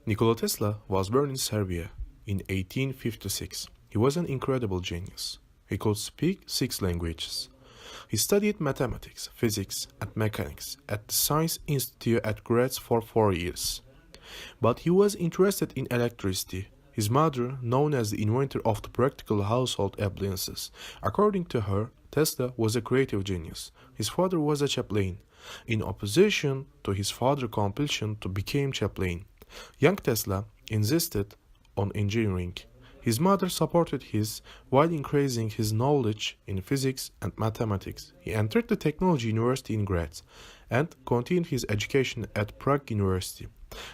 Nikola Tesla was born in Serbia in 1856. He was an incredible genius. He could speak 6 languages. He studied mathematics, physics, and mechanics at the Science Institute at Graz for 4 years. But he was interested in electricity. His mother, known as the inventor of the practical household appliances, according to her, Tesla was a creative genius. His father was a chaplain, in opposition to his father's compulsion to become chaplain. Young Tesla insisted on engineering. His mother supported his while increasing his knowledge in physics and mathematics. He entered the Technology University in Graz and continued his education at Prague University.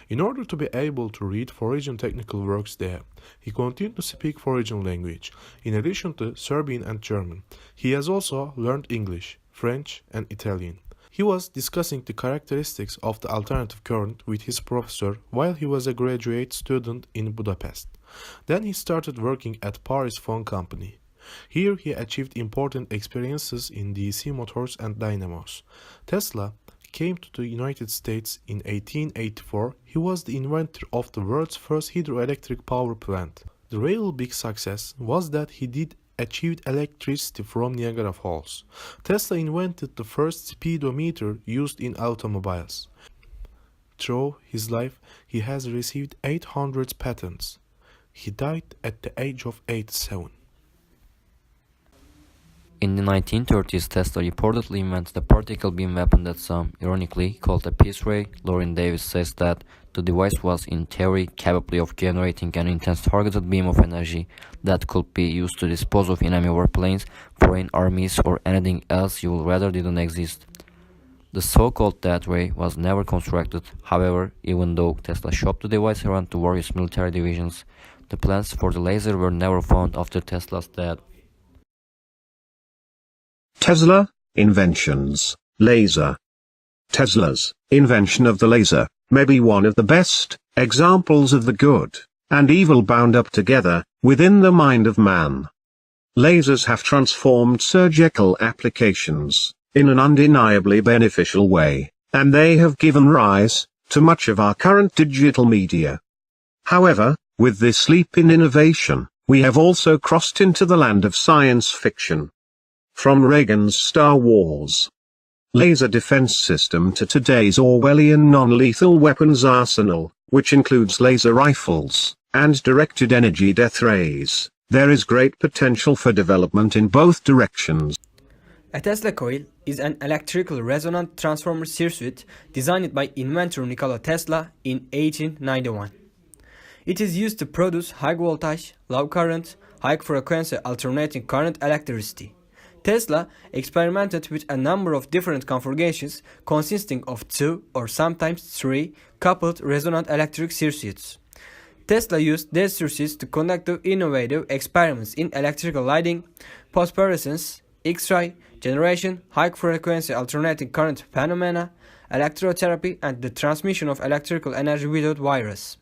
In order to be able to read foreign technical works there, he continued to speak foreign language. In addition to Serbian and German, he has also learned English, French, and Italian. He was discussing the characteristics of the alternative current with his professor while he was a graduate student in Budapest. Then he started working at Paris Phone Company. Here he achieved important experiences in DC motors and dynamos. Tesla came to the United States in 1884. He was the inventor of the world's first hydroelectric power plant. The real big success was that he did achieved electricity from Niagara Falls. Tesla invented the first speedometer used in automobiles. Through his life, he has received 800 patents. He died at the age of 87. In the 1930s, Tesla reportedly invented a particle beam weapon that some, ironically, called a peace ray. Lauren Davis says that the device was, in theory, capable of generating an intense targeted beam of energy that could be used to dispose of enemy warplanes, foreign armies, or anything else you would rather didn't exist. The so-called death ray was never constructed. However, even though Tesla shopped the device around to various military divisions, the plans for the laser were never found after Tesla's death. Tesla, inventions, laser. Tesla's invention of the laser may be one of the best examples of the good and evil bound up together within the mind of man. Lasers have transformed surgical applications in an undeniably beneficial way, and they have given rise to much of our current digital media. However, with this leap in innovation, we have also crossed into the land of science fiction. From Reagan's Star Wars laser defense system to today's Orwellian non-lethal weapons arsenal, which includes laser rifles and directed energy death rays, there is great potential for development in both directions. A Tesla coil is an electrical resonant transformer circuit designed by inventor Nikola Tesla in 1891. It is used to produce high voltage, low current, high frequency alternating current electricity. Tesla experimented with a number of different configurations consisting of 2 or sometimes 3 coupled resonant electric circuits. Tesla used these circuits to conduct innovative experiments in electrical lighting, phosphorescence, X-ray, generation, high-frequency alternating current phenomena, electrotherapy, and the transmission of electrical energy without wires.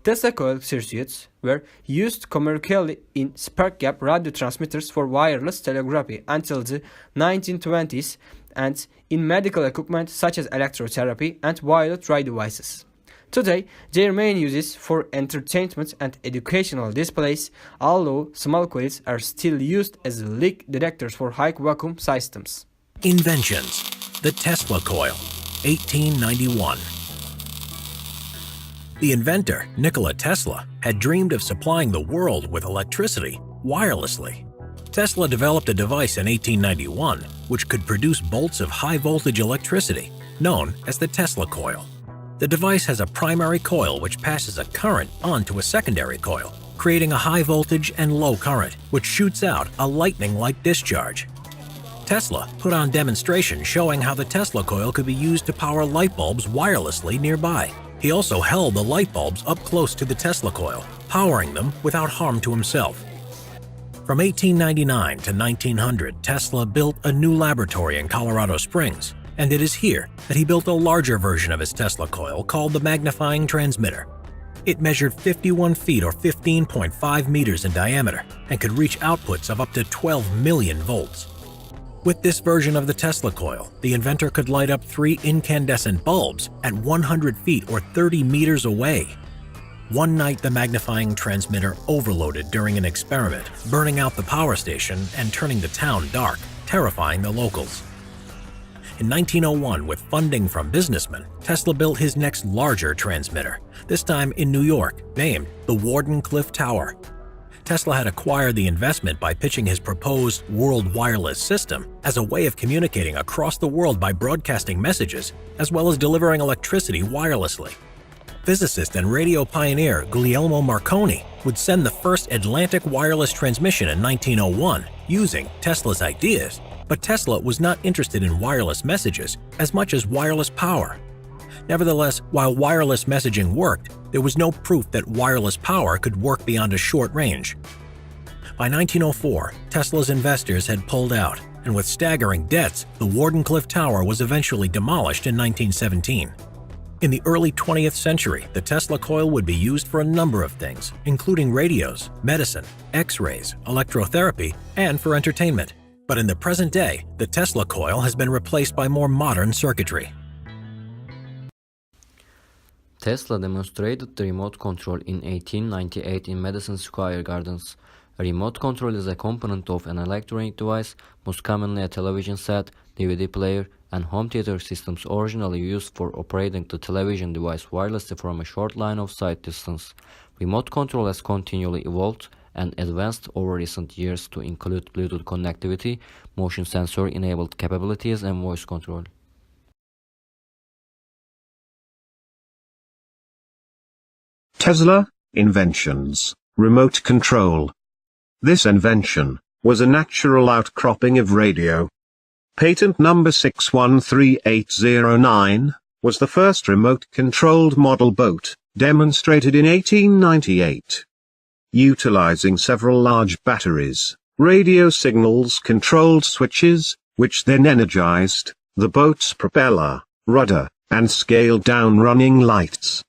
Tesla coil circuits were used commercially in spark gap radio transmitters for wireless telegraphy until the 1920s and in medical equipment such as electrotherapy and violet ray devices. Today, their main uses for entertainment and educational displays, although small coils are still used as leak detectors for high vacuum systems. Inventions. The Tesla coil, 1891. The inventor, Nikola Tesla, had dreamed of supplying the world with electricity wirelessly. Tesla developed a device in 1891 which could produce bolts of high-voltage electricity, known as the Tesla coil. The device has a primary coil which passes a current onto a secondary coil, creating a high voltage and low current, which shoots out a lightning-like discharge. Tesla put on demonstrations showing how the Tesla coil could be used to power light bulbs wirelessly nearby. He also held the light bulbs up close to the Tesla coil, powering them without harm to himself. From 1899 to 1900, Tesla built a new laboratory in Colorado Springs, and it is here that he built a larger version of his Tesla coil called the magnifying transmitter. It measured 51 feet or 15.5 meters in diameter and could reach outputs of up to 12 million volts. With this version of the Tesla coil, the inventor could light up 3 incandescent bulbs at 100 feet or 30 meters away. One night, the magnifying transmitter overloaded during an experiment, burning out the power station and turning the town dark, terrifying the locals. In 1901, with funding from businessmen, Tesla built his next larger transmitter, this time in New York, named the Wardenclyffe Tower. Tesla had acquired the investment by pitching his proposed World Wireless System as a way of communicating across the world by broadcasting messages, as well as delivering electricity wirelessly. Physicist and radio pioneer Guglielmo Marconi would send the first Atlantic wireless transmission in 1901 using Tesla's ideas, but Tesla was not interested in wireless messages as much as wireless power. Nevertheless, while wireless messaging worked, there was no proof that wireless power could work beyond a short range. By 1904, Tesla's investors had pulled out, and with staggering debts, the Wardenclyffe Tower was eventually demolished in 1917. In the early 20th century, the Tesla coil would be used for a number of things, including radios, medicine, X-rays, electrotherapy, and for entertainment. But in the present day, the Tesla coil has been replaced by more modern circuitry. Tesla demonstrated the remote control in 1898 in Madison Square Gardens. A remote control is a component of an electronic device, most commonly a television set, DVD player, and home theater systems originally used for operating the television device wirelessly from a short line of sight distance. Remote control has continually evolved and advanced over recent years to include Bluetooth connectivity, motion sensor-enabled capabilities, and voice control. Tesla inventions. Remote control. This invention was a natural outcropping of radio. Patent number 613809 was the first remote-controlled model boat, demonstrated in 1898. Utilizing several large batteries, radio signals controlled switches, which then energized the boat's propeller, rudder, and scaled-down running lights.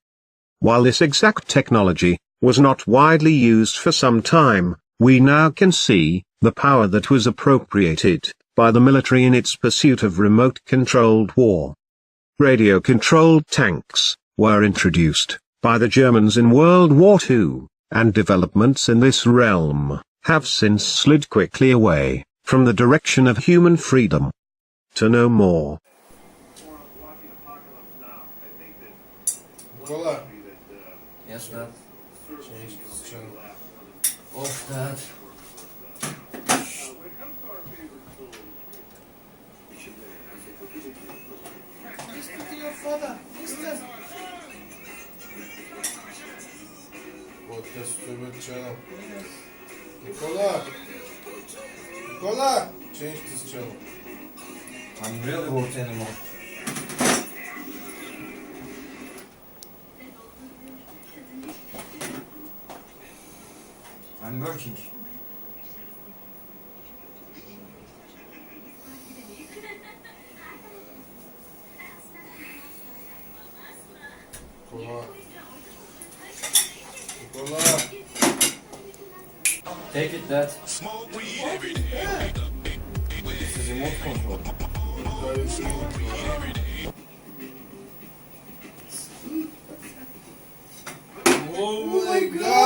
While this exact technology was not widely used for some time, we now can see the power that was appropriated by the military in its pursuit of remote-controlled war. Radio-controlled tanks were introduced by the Germans in World War II, and developments in this realm have since slid quickly away from the direction of human freedom. To know more. Nikola, Yes, Dad. change this channel. Off, Dad. Podcast stupid channel. Nikola, Nikola, change this channel. I'm really worked anymore. I'm working. Nikola, Nikola. Take it, Dad. This is remote control. Oh my God!